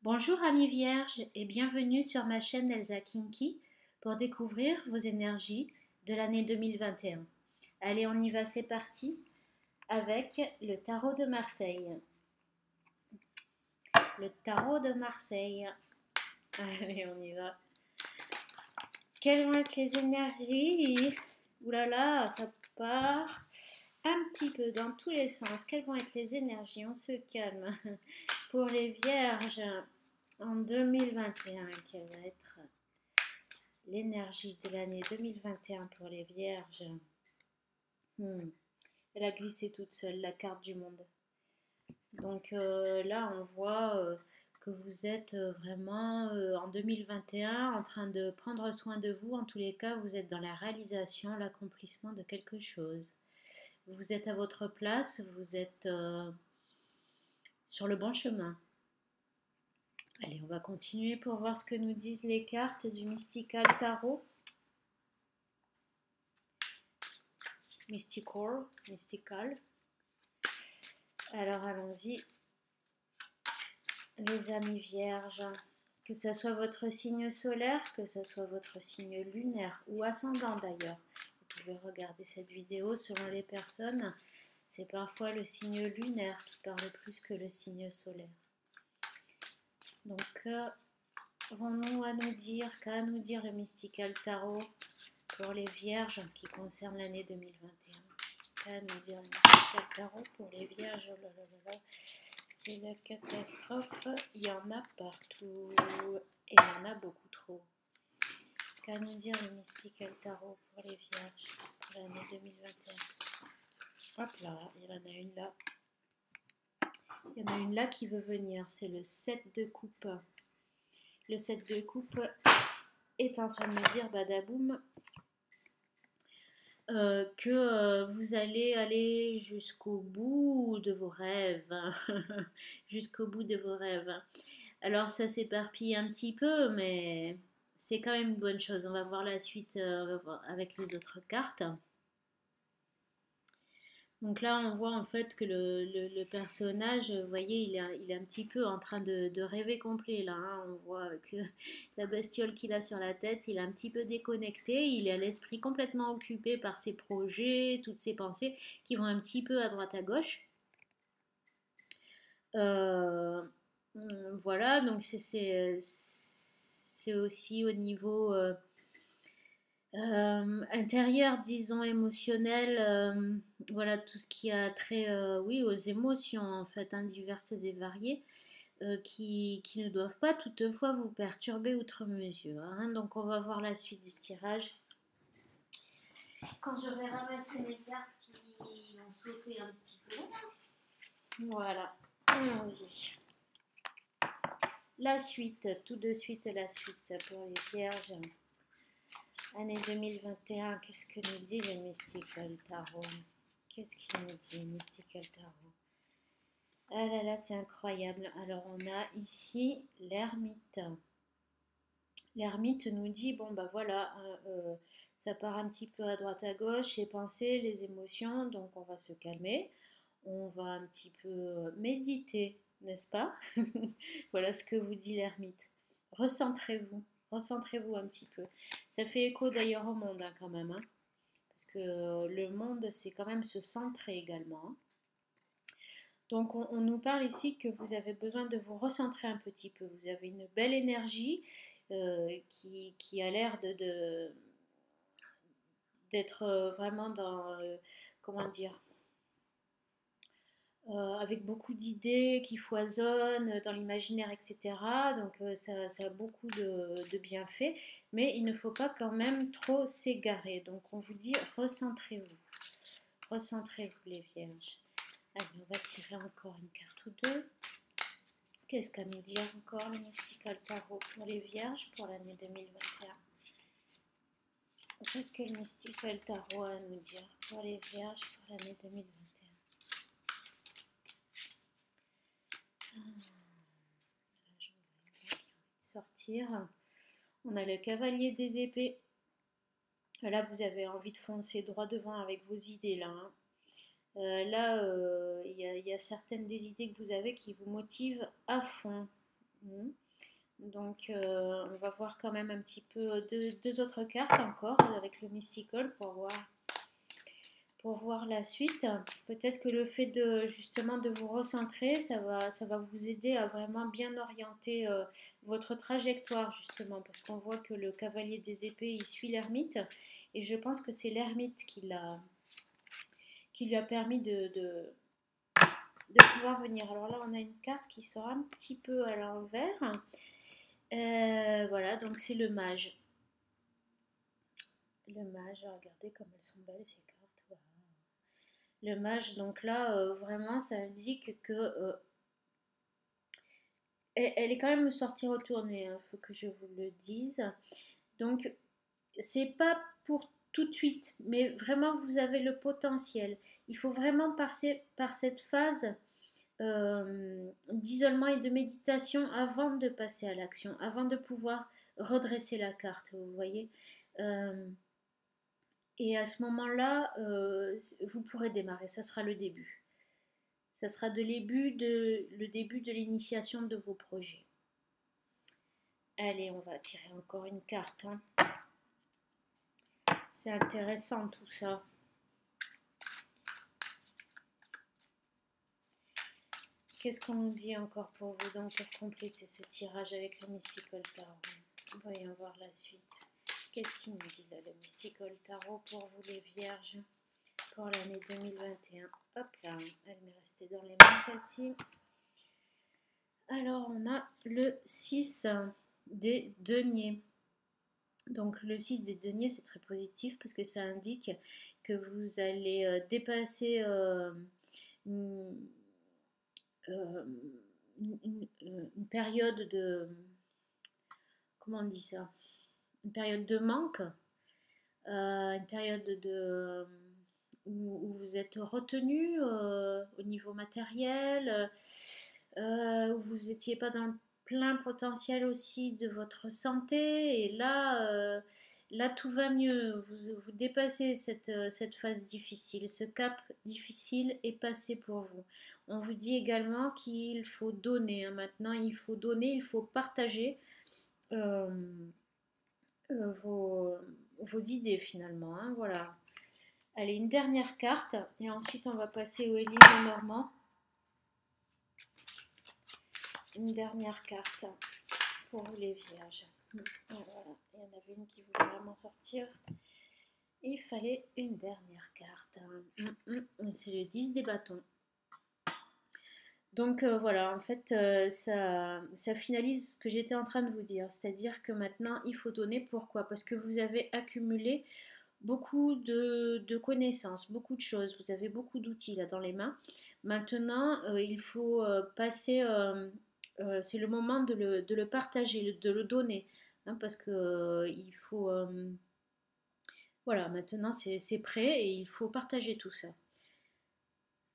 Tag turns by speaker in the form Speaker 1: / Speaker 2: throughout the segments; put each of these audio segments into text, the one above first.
Speaker 1: Bonjour amis vierges et bienvenue sur ma chaîne Elsa Kinky pour découvrir vos énergies de l'année 2021. Allez, on y va, c'est parti avec le tarot de Marseille. Le tarot de Marseille. Allez, on y va. Quelles vont être les énergies? Ouh là là, ça part un petit peu dans tous les sens. Quelles vont être les énergies? On se calme. Pour les vierges, en 2021, quelle va être l'énergie de l'année 2021 pour les vierges? Elle a glissé toute seule, la carte du monde. Donc là, on voit que vous êtes vraiment en 2021 en train de prendre soin de vous. En tous les cas, vous êtes dans la réalisation, l'accomplissement de quelque chose. Vous êtes à votre place, vous êtes sur le bon chemin. Allez, on va continuer pour voir ce que nous disent les cartes du Mystical Tarot. Mystical. Alors allons-y. Les amis vierges, que ce soit votre signe solaire, que ce soit votre signe lunaire ou ascendant d'ailleurs. Vous pouvez regarder cette vidéo selon les personnes. C'est parfois le signe lunaire qui parle plus que le signe solaire. Donc, qu'à nous dire le Mystical Tarot pour les vierges en ce qui concerne l'année 2021? Qu'à nous dire le Mystical Tarot pour les vierges? Oh là là là là. C'est la catastrophe, il y en a partout et il y en a beaucoup trop. Qu'à nous dire le Mystical Tarot pour les vierges pour l'année 2021? Hop là, il y en a une là. Il y en a une là qui veut venir, c'est le 7 de coupe. Le 7 de coupe est en train de me dire, badaboum, que vous allez aller jusqu'au bout de vos rêves. Jusqu'au bout de vos rêves. Alors ça s'éparpille un petit peu, mais c'est quand même une bonne chose. On va voir la suite avec les autres cartes. Donc là, on voit en fait que le personnage, vous voyez, il est un petit peu en train de rêver complet là. Hein. On voit avec la bestiole qu'il a sur la tête, il est un petit peu déconnecté. Il a l'esprit complètement occupé par ses projets, toutes ses pensées qui vont un petit peu à droite à gauche. Voilà, donc c'est aussi au niveau intérieur, disons émotionnel, voilà tout ce qui a trait, oui, aux émotions en fait, hein, diverses et variées, qui ne doivent pas toutefois vous perturber outre mesure. Hein. Donc on va voir la suite du tirage. Quand j'aurai ramassé mes cartes qui ont sauté un petit peu. Voilà, allons-y. La suite, tout de suite la suite pour les vierges. Année 2021, qu'est-ce que nous dit le Mystical Tarot? Qu'est-ce qu'il nous dit le Mystical Tarot? Ah là là, c'est incroyable. Alors on a ici l'ermite. L'ermite nous dit, bon bah voilà, ça part un petit peu à droite à gauche, les pensées, les émotions, donc on va se calmer. On va un petit peu méditer, n'est-ce pas? Voilà ce que vous dit l'ermite. Recentrez-vous, recentrez-vous un petit peu. Ça fait écho d'ailleurs au monde hein, quand même, hein, parce que le monde c'est quand même se centrer également. Hein. Donc on nous parle ici que vous avez besoin de vous recentrer un petit peu. Vous avez une belle énergie qui a l'air d'être vraiment dans, comment dire, avec beaucoup d'idées qui foisonnent dans l'imaginaire, etc. Donc ça a beaucoup de bienfaits, mais il ne faut pas quand même trop s'égarer. Donc on vous dit recentrez-vous, recentrez-vous les vierges. Allez, on va tirer encore une carte ou deux. Qu'est-ce qu'a nous dire encore le Mystical Tarot pour les vierges pour l'année 2021? Qu'est-ce que le Mystical Tarot a à nous dire pour les vierges pour l'année 2021? Sortir. On a le cavalier des épées. Là, vous avez envie de foncer droit devant avec vos idées là. Hein. Là, il y a certaines des idées que vous avez qui vous motivent à fond. Mhm. Donc, on va voir quand même un petit peu deux autres cartes encore avec le Mystical pour voir la suite. Peut-être que le fait de justement de vous recentrer, ça va vous aider à vraiment bien orienter votre trajectoire justement, parce qu'on voit que le cavalier des épées, il suit l'ermite, et je pense que c'est l'ermite qui lui a permis de pouvoir venir. Alors là, on a une carte qui sort un petit peu à l'envers. Voilà, donc c'est le mage. Le mage, regardez comme elles sont belles ces cartes. Voilà. Le mage, donc là, vraiment, ça indique que elle est quand même sortie retournée, il faut que je vous le dise. Donc, c'est pas pour tout de suite, mais vraiment, vous avez le potentiel. Il faut vraiment passer par cette phase d'isolement et de méditation avant de passer à l'action, avant de pouvoir redresser la carte, vous voyez. Euh, et à ce moment-là, vous pourrez démarrer, ça sera le début. Ça sera le début de l'initiation de vos projets. Allez, on va tirer encore une carte. Hein. C'est intéressant tout ça. Qu'est-ce qu'on nous dit encore pour vous donc pour compléter ce tirage avec le Mystical Tarot? Voyons voir la suite. Qu'est-ce qu'il nous dit là, le Mystical Tarot pour vous les vierges pour l'année 2021? Hop là, elle m'est restée dans les mains celle-ci. Alors on a le 6 des deniers. Donc le 6 des deniers, c'est très positif parce que ça indique que vous allez dépasser une, euh, une période de... Comment on dit ça? Une période de manque, une période où vous êtes retenu au niveau matériel, où vous n'étiez pas dans le plein potentiel aussi de votre santé. Et là, là tout va mieux. Vous dépassez cette phase difficile. Ce cap difficile est passé pour vous. On vous dit également qu'il faut donner. Hein. Maintenant, il faut donner, il faut partager. Euh, vos, vos idées finalement. Hein, voilà. Allez, une dernière carte et ensuite on va passer au Éline Normand. Une dernière carte pour vous les vierges. Voilà. Il y en avait une qui voulait vraiment sortir. Il fallait une dernière carte. C'est le 10 des bâtons. Donc voilà, en fait, ça finalise ce que j'étais en train de vous dire. C'est-à-dire que maintenant, il faut donner. Pourquoi? Parce que vous avez accumulé beaucoup de connaissances, beaucoup de choses. Vous avez beaucoup d'outils là dans les mains. Maintenant, il faut passer, c'est le moment de le partager, de le donner. Hein, parce que il faut... voilà, maintenant c'est prêt et il faut partager tout ça.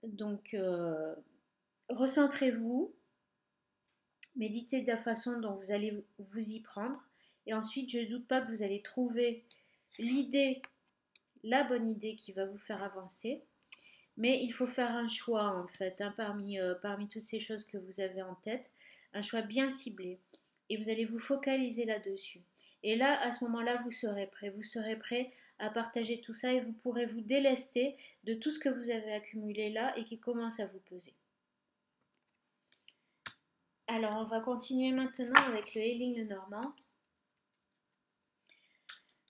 Speaker 1: Donc, recentrez-vous, méditez de la façon dont vous allez vous y prendre. Et ensuite, je ne doute pas que vous allez trouver l'idée, la bonne idée qui va vous faire avancer. Mais il faut faire un choix en fait, hein, parmi toutes ces choses que vous avez en tête, un choix bien ciblé. Et vous allez vous focaliser là-dessus. Et là, à ce moment-là, vous serez prêt. Vous serez prêt à partager tout ça et vous pourrez vous délester de tout ce que vous avez accumulé là et qui commence à vous peser. Alors, on va continuer maintenant avec le Healing le Normand.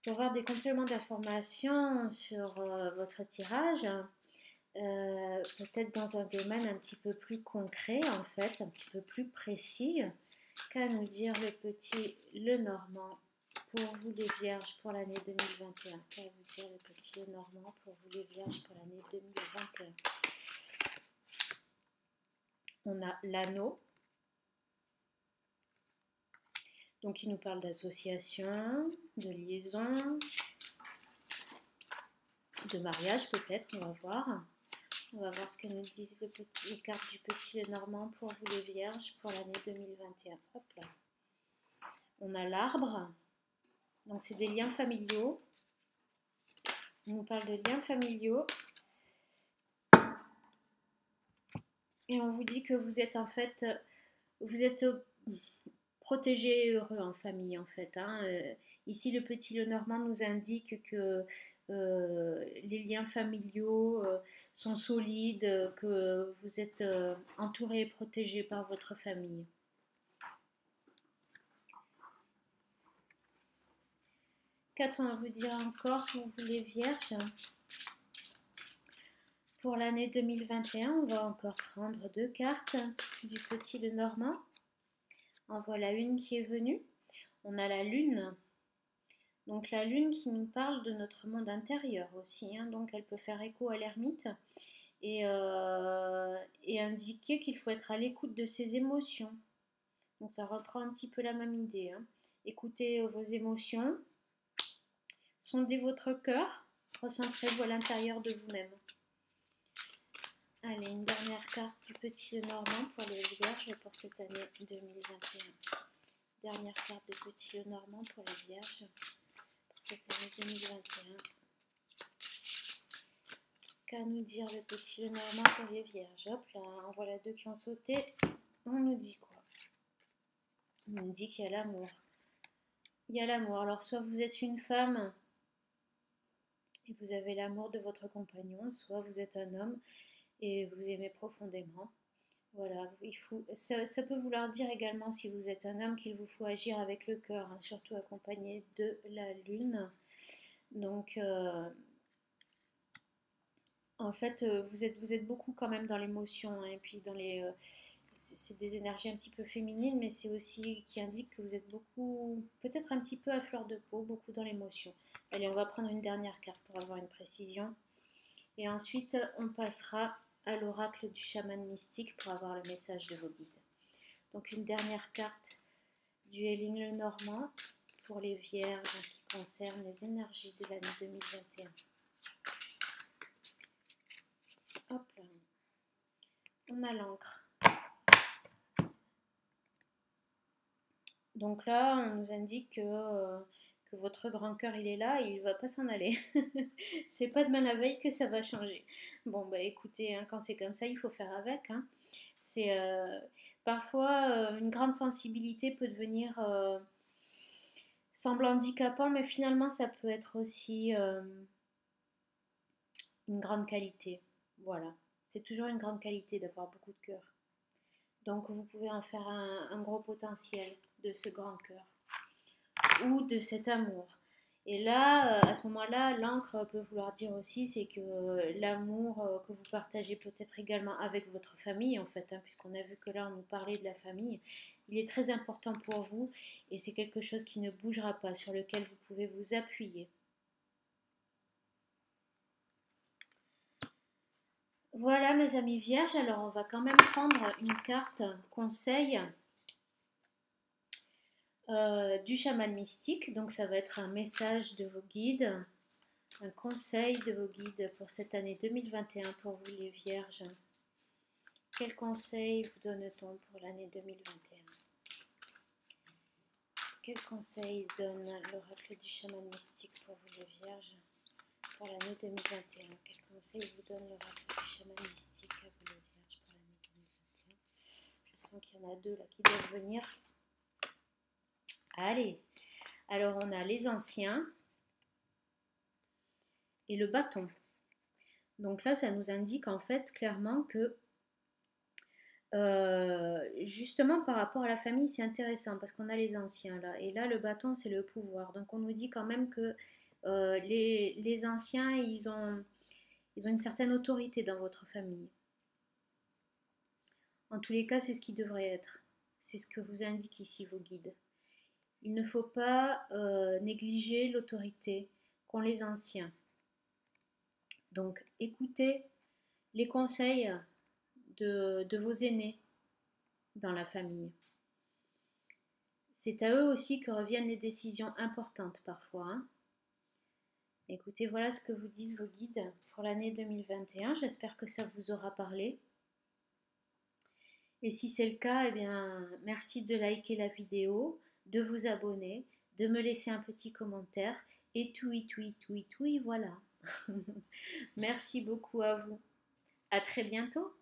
Speaker 1: Pour voir des compléments d'informations sur votre tirage, peut-être dans un domaine un petit peu plus concret, en fait, un petit peu plus précis, qu'à nous dire le petit le Normand pour vous les vierges pour l'année 2021. Qu'à vous dire le petit le Normand pour vous les vierges pour l'année 2021. On a l'anneau. Donc, il nous parle d'association, de liaison, de mariage peut-être, on va voir. On va voir ce que nous disent les cartes du petit Lenormand pour vous les vierges pour l'année 2021. Hop là. On a l'arbre. Donc, c'est des liens familiaux. On nous parle de liens familiaux. Et on vous dit que vous êtes en fait, vous êtes protégé et heureux en famille en fait, hein. Ici, le petit Lenormand nous indique que les liens familiaux sont solides, que vous êtes entouré et protégé par votre famille. Qu'a-t-on à vous dire encore pour vous les vierges? Pour l'année 2021, on va encore prendre 2 cartes du petit Lenormand. En voilà une qui est venue. On a la lune. Donc la lune qui nous parle de notre monde intérieur aussi, hein. Donc elle peut faire écho à l'ermite et indiquer qu'il faut être à l'écoute de ses émotions. Donc ça reprend un petit peu la même idée, hein. Écoutez vos émotions, sondez votre cœur, recentrez-vous à l'intérieur de vous-même. Allez, une dernière carte du petit Lenormand pour les vierges pour cette année 2021. Dernière carte de petit Lenormand pour les vierges pour cette année 2021. Qu'à nous dire le petit Lenormand pour les vierges? Hop là, en voilà 2 qui ont sauté. On nous dit quoi? On nous dit qu'il y a l'amour. Il y a l'amour. Alors soit vous êtes une femme et vous avez l'amour de votre compagnon, soit vous êtes un homme et vous aimez profondément. Voilà, ça peut vouloir dire également, si vous êtes un homme, qu'il vous faut agir avec le cœur, hein, surtout accompagné de la lune. Donc, en fait, vous êtes beaucoup quand même dans l'émotion, hein, et puis dans les... c'est des énergies un petit peu féminines, mais c'est aussi qui indique que vous êtes beaucoup, peut-être un petit peu à fleur de peau, beaucoup dans l'émotion. Allez, on va prendre une dernière carte pour avoir une précision. Et ensuite, on passera à l'oracle du chaman mystique pour avoir le message de vos guides. Donc une dernière carte du Héling Lenormand pour les vierges en ce qui concerne les énergies de l'année 2021. Hop là. On a l'encre. Donc là, on nous indique que votre grand cœur, il est là et il ne va pas s'en aller. C'est pas demain la veille que ça va changer. Bon, bah écoutez, hein, quand c'est comme ça, il faut faire avec, hein. C'est parfois une grande sensibilité peut devenir semble handicapant, mais finalement ça peut être aussi une grande qualité. Voilà, c'est toujours une grande qualité d'avoir beaucoup de cœur. Donc vous pouvez en faire un gros potentiel de ce grand cœur ou de cet amour. Et là, à ce moment-là, l'encre peut vouloir dire aussi, c'est que l'amour que vous partagez peut-être également avec votre famille, en fait, hein, puisqu'on a vu que là, on nous parlait de la famille, il est très important pour vous et c'est quelque chose qui ne bougera pas, sur lequel vous pouvez vous appuyer. Voilà, mes amis vierges, alors on va quand même prendre une carte conseil du chaman mystique. Donc ça va être un message de vos guides, un conseil de vos guides pour cette année 2021 pour vous les vierges. Quel conseil vous donne-t-on pour l'année 2021? Quel conseil donne l'oracle du chaman mystique pour vous les vierges pour l'année 2021? Quel conseil vous donne l'oracle du chaman mystique à vous les vierges pour l'année 2021? Je sens qu'il y en a 2 là qui doivent venir. Allez, alors on a les anciens et le bâton. Donc là, ça nous indique en fait clairement que justement par rapport à la famille, c'est intéressant parce qu'on a les anciens là. Et là, le bâton, c'est le pouvoir. Donc on nous dit quand même que les anciens, ils ont une certaine autorité dans votre famille. En tous les cas, c'est ce qui devrait être. C'est ce que vous indiquent ici vos guides. Il ne faut pas négliger l'autorité qu'ont les anciens. Donc écoutez les conseils de vos aînés dans la famille. C'est à eux aussi que reviennent les décisions importantes parfois, hein. Écoutez, voilà ce que vous disent vos guides pour l'année 2021. J'espère que ça vous aura parlé. Et si c'est le cas, eh bien, merci de liker la vidéo, de vous abonner, de me laisser un petit commentaire. Et tout, voilà. Merci beaucoup à vous. À très bientôt.